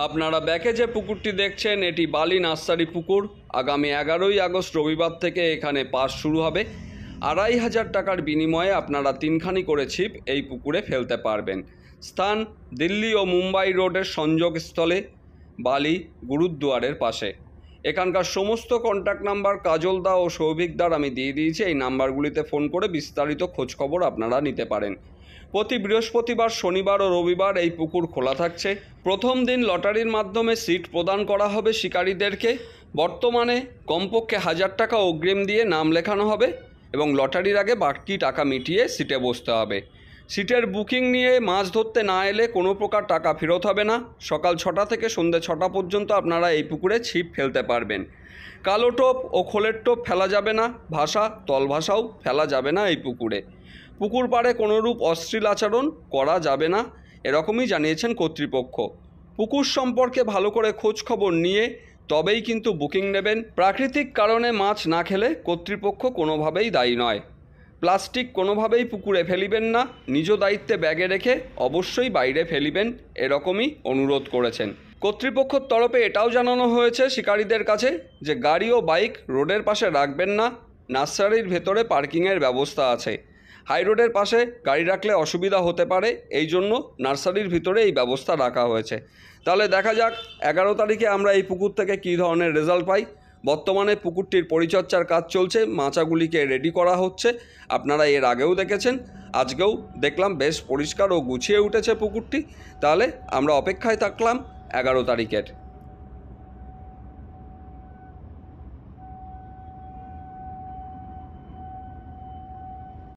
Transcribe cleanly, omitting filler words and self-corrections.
আপনারা ব্যাকে যে পুকুরটি দেখছেন এটি বালি নার্সারি পুকুর। আগামী 11ই আগস্ট রবিবার থেকে এখানে পাস শুরু হবে। 2500 টাকার বিনিময়ে আপনারা 3খানি করে ছিপ এই পুকুরে ফেলতে পারবেন। স্থান দিল্লি ও মুম্বাই রোডের সংযোগস্থলে বালি গুরুদ্বারের পাশে। এখানকার সমস্ত কন্ট্যাক্ট নাম্বার কাজলদা ও সৌভিকদার আমি দিয়ে দিয়েছি। এই নাম্বারগুলিতে ফোন করে বিস্তারিত খোঁজখবর আপনারা নিতে পারেন। প্রতি বৃহস্পতিবার, শনিবার ও রবিবার এই পুকুর খোলা থাকছে। প্রথম দিন লটারির মাধ্যমে সিট প্রদান করা হবে শিকারীদেরকে। বর্তমানে কমপক্ষে 1000 টাকা অগ্রিম দিয়ে নাম লেখানো হবে এবং লটারির আগে বাকি টাকা মিটিয়ে সিটে বসতে হবে। সিটের বুকিং নিয়ে মাছ ধরতে না এলে কোনো প্রকার টাকা ফেরত হবে না। সকাল 6টা থেকে সন্ধ্যে 6টা পর্যন্ত আপনারা এই পুকুরে ছিপ ফেলতে পারবেন। কালো টোপ ও খোলের টোপ ফেলা যাবে না, ভাষা তল ভাষাও ফেলা যাবে না এই পুকুরে। পুকুর পাড়ে কোনোরূপ অশ্লীল আচরণ করা যাবে না, এরকমই জানিয়েছেন কর্তৃপক্ষ। পুকুর সম্পর্কে ভালো করে খোঁজ খবর নিয়ে তবেই কিন্তু বুকিং নেবেন। প্রাকৃতিক কারণে মাছ না খেলে কর্তৃপক্ষ কোনোভাবেই দায়ী নয়। প্লাস্টিক কোনোভাবেই পুকুরে ফেলিবেন না, নিজ দায়িত্বে ব্যাগে রেখে অবশ্যই বাইরে ফেলিবেন, এরকমই অনুরোধ করেছেন। কর্তৃপক্ষের তরফে এটাও জানানো হয়েছে শিকারীদের কাছে যে গাড়ি ও বাইক রোডের পাশে রাখবেন না। নার্সারির ভেতরে পার্কিংয়ের ব্যবস্থা আছে। হাই রোডের পাশে গাড়ি রাখলে অসুবিধা হতে পারে, এই জন্য নার্সারির ভিতরে এই ব্যবস্থা রাখা হয়েছে। তাহলে দেখা যাক 11 তারিখে আমরা এই পুকুর থেকে কী ধরনের রেজাল্ট পাই। বর্তমানে পুকুরটির পরিচর্যার কাজ চলছে, মাচাগুলিকে রেডি করা হচ্ছে। আপনারা এর আগেও দেখেছেন, আজকেও দেখলাম বেশ পরিষ্কার ও গুছিয়ে উঠেছে পুকুরটি। তাহলে আমরা অপেক্ষায় থাকলাম 11 তারিখের।